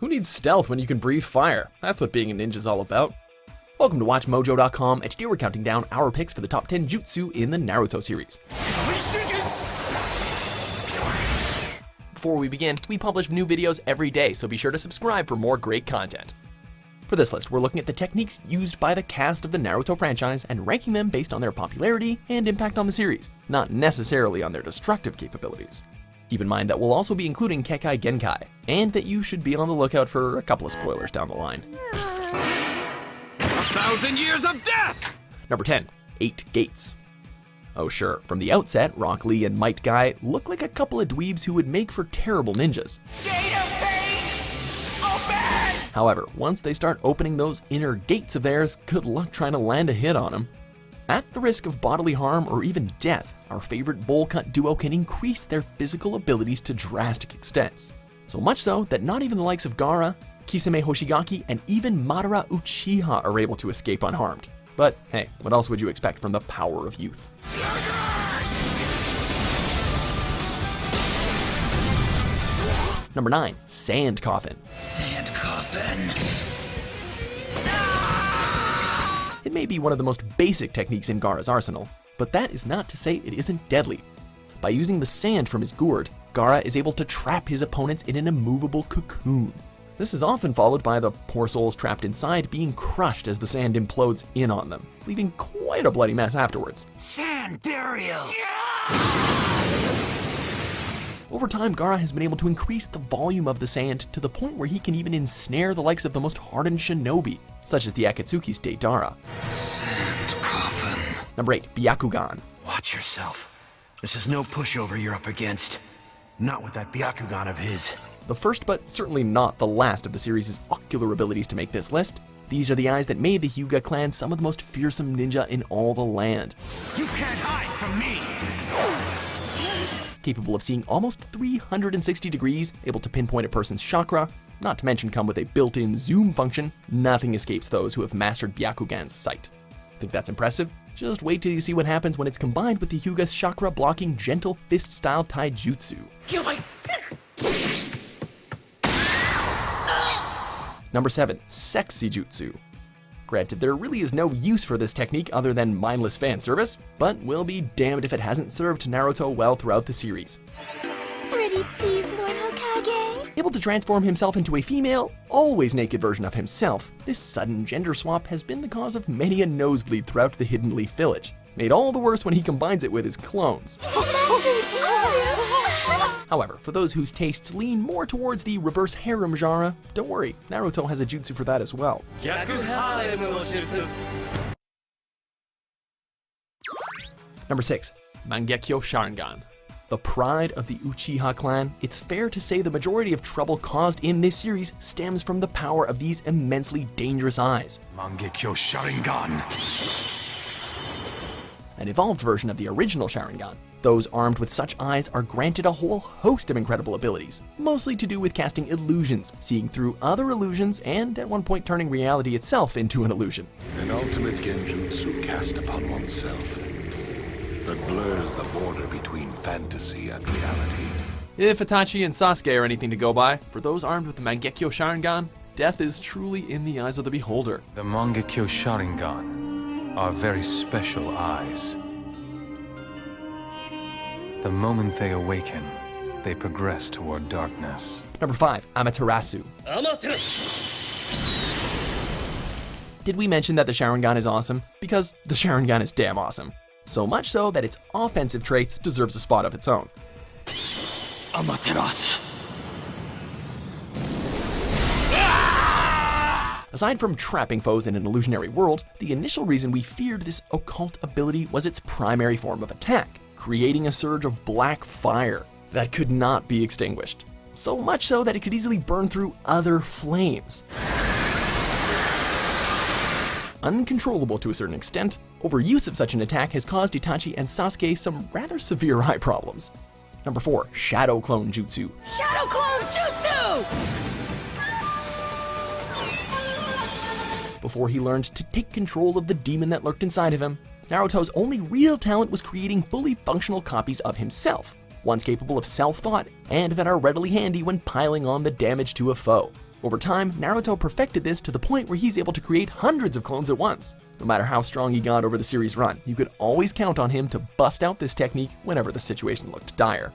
Who needs stealth when you can breathe fire? That's what being a ninja's all about. Welcome to WatchMojo.com, and today we're counting down our picks for the top 10 jutsu in the Naruto series. Before we begin, we publish new videos every day, so be sure to subscribe for more great content. For this list, we're looking at the techniques used by the cast of the Naruto franchise and ranking them based on their popularity and impact on the series, not necessarily on their destructive capabilities. Keep in mind that we'll also be including Kekai Genkai, and that you should be on the lookout for a couple of spoilers down the line. 1,000 years of death! Number 10, 8 Gates. Oh sure, from the outset, Rock Lee and Might Guy look like a couple of dweebs who would make for terrible ninjas. Gate of fate! Open! However, once they start opening those inner gates of theirs, good luck trying to land a hit on them. At the risk of bodily harm or even death, our favorite bowl cut duo can increase their physical abilities to drastic extents. So much so that not even the likes of Gaara, Kisame Hoshigaki, and even Madara Uchiha are able to escape unharmed. But hey, what else would you expect from the power of youth? Number 9, Sand Coffin. Sand coffin. It may be one of the most basic techniques in Gaara's arsenal, but that is not to say it isn't deadly. By using the sand from his gourd, Gaara is able to trap his opponents in an immovable cocoon. This is often followed by the poor souls trapped inside being crushed as the sand implodes in on them, leaving quite a bloody mess afterwards. Sand burial! Over time, Gaara has been able to increase the volume of the sand to the point where he can even ensnare the likes of the most hardened shinobi, such as the Akatsuki's Deidara. Sand coffin. Number 8, Byakugan. Watch yourself. This is no pushover you're up against. Not with that Byakugan of his. The first, but certainly not the last of the series' ocular abilities to make this list. These are the eyes that made the Hyuga clan some of the most fearsome ninja in all the land. You can't hide from me! Capable of seeing almost 360 degrees, able to pinpoint a person's chakra, not to mention come with a built-in zoom function, nothing escapes those who have mastered Byakugan's sight. Think that's impressive? Just wait till you see what happens when it's combined with the Hyuga's chakra-blocking gentle fist-style taijutsu. Number 7, Sexy Jutsu. Granted, there really is no use for this technique other than mindless fan service, but we'll be damned if it hasn't served Naruto well throughout the series. Pretty please, Lord Hokage? Able to transform himself into a female, always naked version of himself, this sudden gender swap has been the cause of many a nosebleed throughout the Hidden Leaf Village, made all the worse when he combines it with his clones. However, for those whose tastes lean more towards the reverse harem genre, don't worry, Naruto has a jutsu for that as well. Number 6, Mangekyo Sharingan. The pride of the Uchiha clan, it's fair to say the majority of trouble caused in this series stems from the power of these immensely dangerous eyes. Mangekyo Sharingan. An evolved version of the original Sharingan. Those armed with such eyes are granted a whole host of incredible abilities, mostly to do with casting illusions, seeing through other illusions, and at one point turning reality itself into an illusion. An ultimate genjutsu cast upon oneself that blurs the border between fantasy and reality. If Itachi and Sasuke are anything to go by, for those armed with the Mangekyo Sharingan, death is truly in the eyes of the beholder. The Mangekyo Sharingan are very special eyes. The moment they awaken, they progress toward darkness. Number 5, Amaterasu. Did we mention that the Sharingan is awesome? Because the Sharingan is damn awesome. So much so that its offensive traits deserves a spot of its own. Amaterasu. Aside from trapping foes in an illusionary world, the initial reason we feared this occult ability was its primary form of attack, creating a surge of black fire that could not be extinguished. So much so that it could easily burn through other flames. Uncontrollable to a certain extent, overuse of such an attack has caused Itachi and Sasuke some rather severe eye problems. Number 4, Shadow Clone Jutsu. Shadow Clone Jutsu! Before he learned to take control of the demon that lurked inside of him, Naruto's only real talent was creating fully functional copies of himself, ones capable of self-thought and that are readily handy when piling on the damage to a foe. Over time, Naruto perfected this to the point where he's able to create hundreds of clones at once. No matter how strong he got over the series run, you could always count on him to bust out this technique whenever the situation looked dire.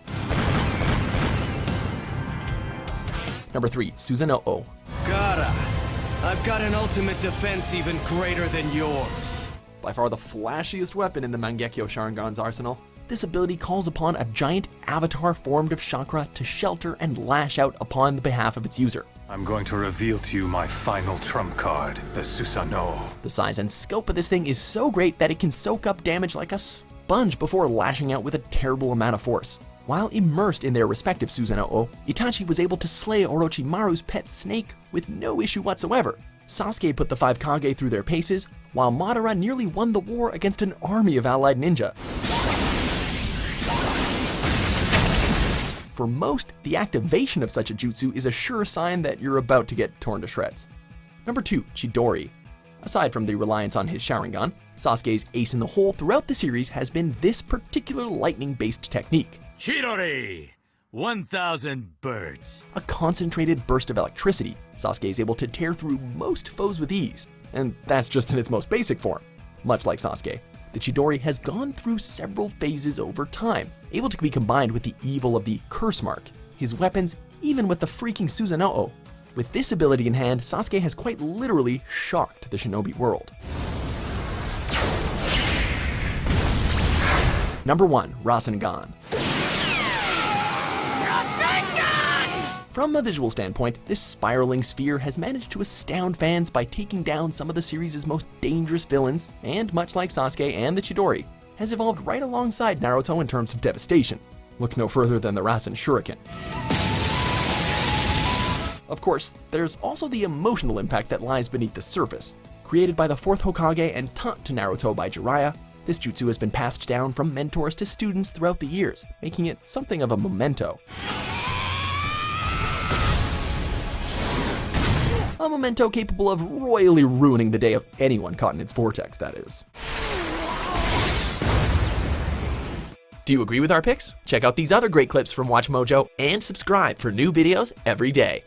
Number 3, Susanoo. Gotta. I've got an ultimate defense even greater than yours. By far the flashiest weapon in the Mangekyo Sharingan's arsenal, this ability calls upon a giant avatar formed of chakra to shelter and lash out upon the behalf of its user. I'm going to reveal to you my final trump card, the Susanoo. The size and scope of this thing is so great that it can soak up damage like a sponge before lashing out with a terrible amount of force. While immersed in their respective Susanoo, Itachi was able to slay Orochimaru's pet snake with no issue whatsoever. Sasuke put the 5 Kage through their paces, while Madara nearly won the war against an army of allied ninja. For most, the activation of such a jutsu is a sure sign that you're about to get torn to shreds. Number 2, Chidori. Aside from the reliance on his Sharingan, Sasuke's ace in the hole throughout the series has been this particular lightning-based technique. Chidori! 1,000 birds. A concentrated burst of electricity, Sasuke is able to tear through most foes with ease, and that's just in its most basic form. Much like Sasuke, the Chidori has gone through several phases over time, able to be combined with the evil of the Curse Mark, his weapons, even with the freaking Susanoo. With this ability in hand, Sasuke has quite literally shocked the shinobi world. Number 1, Rasengan. From a visual standpoint, this spiraling sphere has managed to astound fans by taking down some of the series' most dangerous villains, and much like Sasuke and the Chidori, has evolved right alongside Naruto in terms of devastation. Look no further than the Rasen Shuriken. Of course, there's also the emotional impact that lies beneath the surface. Created by the 4th Hokage and taught to Naruto by Jiraiya, this jutsu has been passed down from mentors to students throughout the years, making it something of a memento. A memento capable of royally ruining the day of anyone caught in its vortex, that is. Do you agree with our picks? Check out these other great clips from Watch Mojo and subscribe for new videos every day.